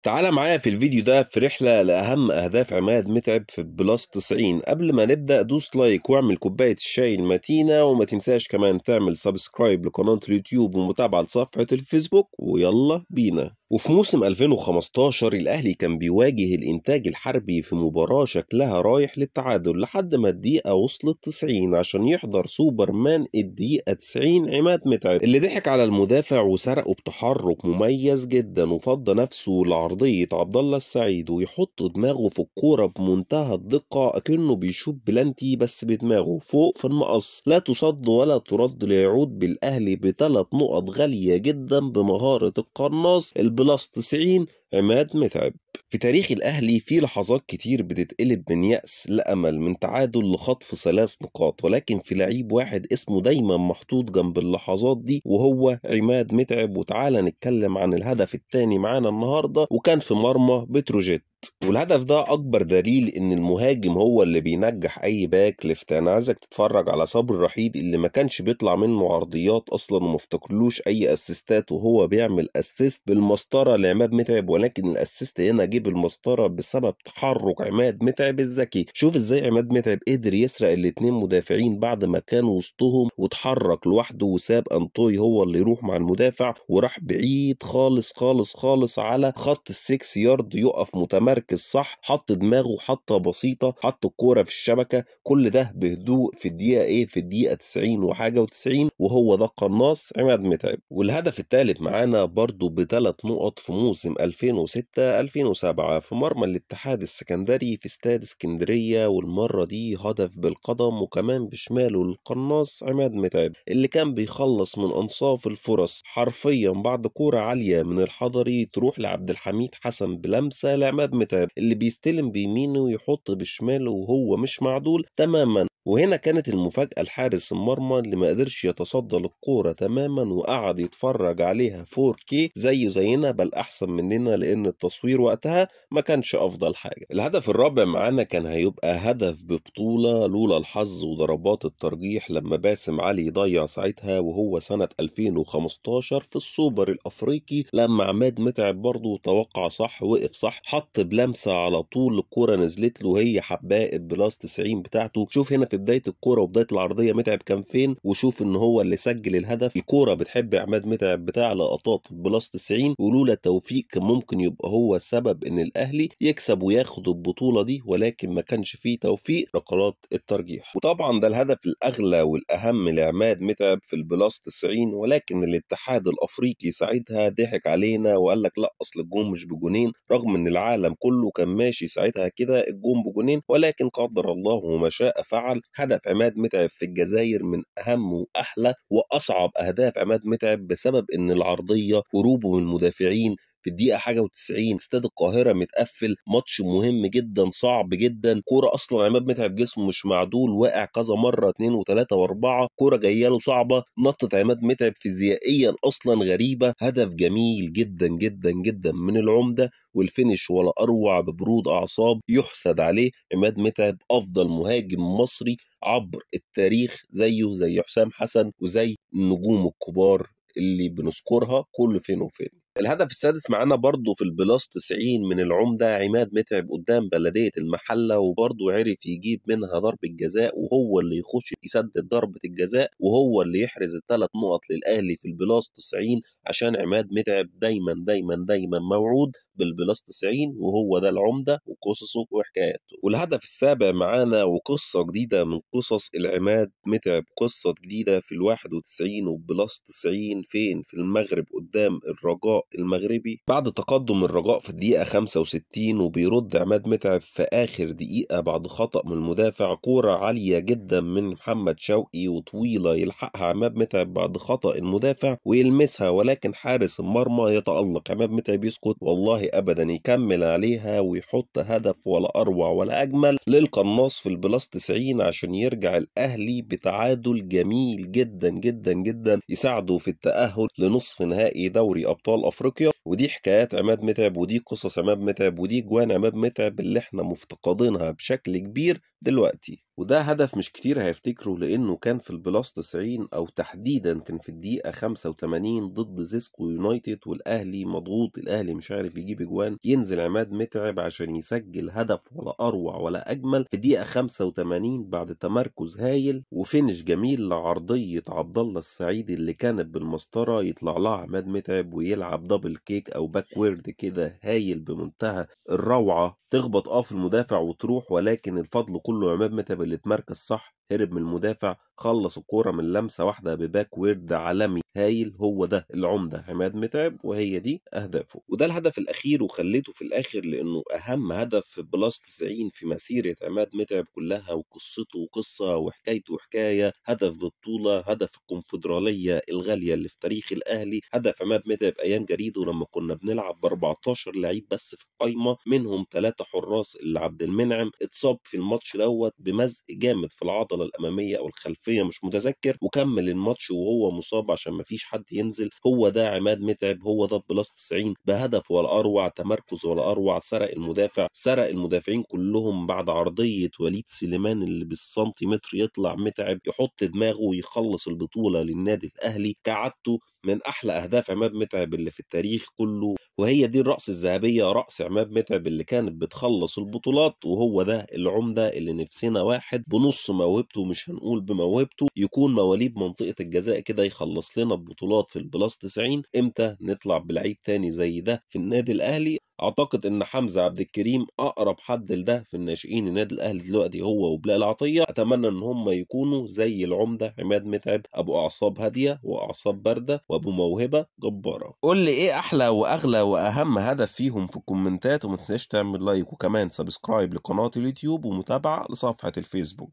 تعالى معايا في الفيديو ده في رحلة لأهم أهداف عماد متعب في بلس 90. قبل ما نبدأ دوس لايك واعمل كوباية الشاي المتينة، وما تنساش كمان تعمل سبسكرايب لقناة اليوتيوب ومتابعة لصفحة الفيسبوك، ويلا بينا. وفي موسم 2015 الأهلي كان بيواجه الإنتاج الحربي في مباراة شكلها رايح للتعادل لحد ما الدقيقة وصلت 90 عشان يحضر سوبرمان الدقيقة 90 عماد متعب، اللي ضحك على المدافع وسرقه بتحرك مميز جدا وفضى نفسه لعرضية عبد الله السعيد ويحط دماغه في الكورة بمنتهى الدقة أكنه بيشوط بلانتي بس بدماغه فوق في المقص، لا تصد ولا ترد، ليعود بالأهلي بثلاث نقط غالية جدا بمهارة القناص البلاس 90 عماد متعب. في تاريخ الأهلي في لحظات كتير بتتقلب من يأس لأمل، من تعادل لخطف 3 نقاط، ولكن في لعيب واحد اسمه دايما محطوط جنب اللحظات دي وهو عماد متعب. وتعالى نتكلم عن الهدف الثاني معانا النهاردة، وكان في مرمى بتروجيت. والهدف ده أكبر دليل إن المهاجم هو اللي بينجح أي باك ليفت. أنا عايزك تتفرج على صبري رحيل اللي ما كانش بيطلع منه عرضيات أصلا وما افتكرلوش أي أسيستات، وهو بيعمل أسيست بالمسطرة لعماد متعب، ولكن الأسيست هنا جه بالمسطرة بسبب تحرك عماد متعب الذكي. شوف إزاي عماد متعب قدر يسرق الاتنين مدافعين بعد ما كان وسطهم، وتحرك لوحده وساب أنطوي هو اللي يروح مع المدافع، وراح بعيد خالص خالص خالص على خط ال6 يارد، يقف مركز صح، حط دماغه حطه بسيطه، حط الكوره في الشبكه، كل ده بهدوء في الدقيقه في الدقيقه 90 وحاجه و90، وهو ده القناص عماد متعب. والهدف الثالث معانا برضو ب3 نقط في موسم 2006 2007 في مرمى الاتحاد السكندري في استاد اسكندريه، والمره دي هدف بالقدم وكمان بشماله للقناص عماد متعب، اللي كان بيخلص من انصاف الفرص حرفيا بعد كوره عاليه من الحضري تروح لعبد الحميد حسن بلمسه لعماد متعب، اللي بيستلم بيمينه ويحط بشماله وهو مش معدول تماما. وهنا كانت المفاجأة الحارس المرمى اللي ما قدرش يتصدى للكورة تماما وقعد يتفرج عليها 4K زيه زينا، بل أحسن مننا، لأن التصوير وقتها ما كانش أفضل حاجة. الهدف الرابع معانا كان هيبقى هدف ببطولة لولا الحظ وضربات الترجيح لما باسم علي ضيع ساعتها، وهو سنة 2015 في السوبر الأفريقي لما عماد متعب برضه توقع صح، وقف صح، حط بلمسه على طول الكوره نزلت له هي حباء البلاس 90 بتاعته. شوف هنا في بدايه الكوره وبدايه العرضيه متعب كان فين، وشوف ان هو اللي سجل الهدف. الكوره بتحب عماد متعب بتاع لقطات البلاس 90، ولولا توفيق كان ممكن يبقى هو السبب ان الاهلي يكسب وياخد البطوله دي، ولكن ما كانش فيه توفيق ركلات الترجيح. وطبعا ده الهدف الاغلى والاهم لعماد متعب في البلاس 90، ولكن الاتحاد الافريقي ساعتها ضحك علينا وقال لك لا، اصل الجون مش بجونين، رغم ان العالم كله كان ماشي ساعتها كده الجون بجونين، ولكن قدر الله وما شاء فعل. هدف عماد متعب في الجزائر من اهم واحلى واصعب اهداف عماد متعب، بسبب ان العرضيه هروبه من المدافعين في الدقيقة حاجة و90، استاد القاهرة متقفل، ماتش مهم جدا صعب جدا، كورة أصلا عماد متعب جسمه مش معدول، واقع كذا مرة 2 و3 و4، كورة جاية له صعبة، نطت عماد متعب فيزيائيا أصلا غريبة، هدف جميل جدا جدا جدا من العمدة، والفينش ولا أروع ببرود أعصاب، يحسد عليه. عماد متعب أفضل مهاجم مصري عبر التاريخ، زيه زي حسام حسن وزي النجوم الكبار اللي بنذكرها كل فين وفين. الهدف السادس معانا برضه في البلاس 90 من العمدة، عماد متعب قدام بلدية المحلة، وبرضه عرف يجيب منها ضربة جزاء، وهو اللي يخش يسدد ضربة الجزاء، وهو اللي يحرز ال3 نقط للأهلي في البلاس 90، عشان عماد متعب دايما دايما دايما موعود بالبلاس 90، وهو ده العمدة وقصصه وحكاياته. والهدف السابع معانا وقصة جديدة من قصص العماد متعب، قصة جديدة في ال91 وبلاس 90 فين؟ في المغرب قدام الرجاء المغربي، بعد تقدم الرجاء في الدقيقة 65، وبيرد عماد متعب في آخر دقيقة بعد خطأ من المدافع، كورة عالية جدا من محمد شوقي وطويلة يلحقها عماد متعب بعد خطأ المدافع ويلمسها، ولكن حارس المرمى يتألق. عماد متعب يسكت والله أبدا، يكمل عليها ويحط هدف ولا أروع ولا أجمل للقناص في البلاس 90 عشان يرجع الأهلي بتعادل جميل جدا جدا جدا يساعده في التأهل لنصف نهائي دوري أبطال أفريقيا. ودي حكايات عماد متعب، ودي قصص عماد متعب، ودي جوان عماد متعب اللي احنا مفتقدينها بشكل كبير دلوقتي، وده هدف مش كتير هيفتكره لأنه كان في البلاس 90 أو تحديدا كان في الدقيقة 85 ضد زيسكو يونايتد والأهلي مضغوط، الأهلي مش عارف يجيب أجوان، ينزل عماد متعب عشان يسجل هدف ولا أروع ولا أجمل في الدقيقة 85 بعد تمركز هايل وفينش جميل لعرضية عبد الله السعيد اللي كانت بالمسطرة، يطلع لها عماد متعب ويلعب دبل كيك أو باكورد كده هايل بمنتهى الروعة، تخبط في المدافع وتروح، ولكن الفضل كله عماد متعب اللي اتمركز صح، هرب من المدافع، خلص الكورة من لمسة واحدة بباك ويرد عالمي هايل. هو ده العمدة عماد متعب وهي دي أهدافه، وده الهدف الأخير وخليته في الآخر لأنه أهم هدف في بلاس 90 في مسيرة عماد متعب كلها، وقصته قصة وحكايته حكاية، هدف بطولة، هدف الكونفدرالية الغالية اللي في تاريخ الأهلي، هدف عماد متعب أيام جريده لما كنا بنلعب ب 14 لعيب بس في القايمة، منهم 3 حراس اللي عبد المنعم اتصاب في الماتش دوت بمزق جامد في العضلة الأمامية أو الخلفية مش متذكر، وكمل الماتش وهو مصاب عشان مفيش حد ينزل. هو ده عماد متعب، هو ده بلس 90 بهدف ولا أروع، تمركز ولا أروع، سرق المدافع، سرق المدافعين كلهم بعد عرضية وليد سليمان اللي بالسنتيمتر يطلع متعب يحط دماغه ويخلص البطولة للنادي الأهلي كعادته. من أحلى أهداف عماد متعب اللي في التاريخ كله، وهي دي الرأس الذهبية، رأس عماد متعب اللي كانت بتخلص البطولات، وهو ده العمدة اللي نفسنا واحد بنص موهبته، مش هنقول بموهبته، يكون مواليد منطقة الجزاء كده يخلص لنا البطولات في البلاس 90. امتى نطلع بلعيب تاني زي ده في النادي الأهلي؟ اعتقد ان حمزة عبد الكريم اقرب حد لده في الناشئين النادي الاهلي دلوقتي، هو وبلال عطية. اتمنى ان هم يكونوا زي العمدة عماد متعب، ابو اعصاب هادية واعصاب باردة وابو موهبة جبارة. قول لي ايه احلى واغلى واهم هدف فيهم في الكومنتات، وما تنساش تعمل لايك وكمان سبسكرايب لقناة اليوتيوب ومتابعة لصفحة الفيسبوك.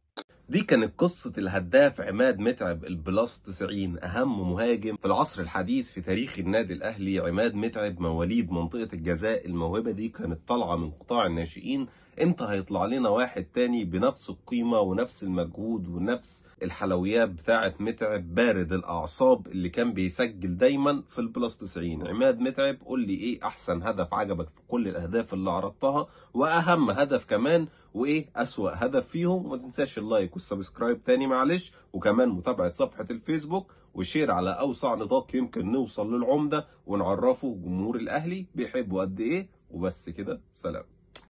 دي كانت قصة الهداف عماد متعب البلاس 90، أهم مهاجم في العصر الحديث في تاريخ النادي الأهلي. عماد متعب مواليد منطقة الجزاء، الموهبة دي كانت طالعة من قطاع الناشئين. امتى هيطلع لنا واحد تاني بنفس القيمة ونفس المجهود ونفس الحلويات بتاعة متعب بارد الأعصاب اللي كان بيسجل دايما في البلاس 90؟ عماد متعب، قول لي ايه أحسن هدف عجبك في كل الأهداف اللي عرضتها، وأهم هدف كمان، وايه اسوأ هدف فيهم. وما تنساش اللايك والسبسكرايب تاني معلش، وكمان متابعة صفحة الفيسبوك وشير على اوسع نطاق يمكن نوصل للعمدة ونعرفه جمهور الاهلي بيحبوا قد ايه. وبس كده، سلام.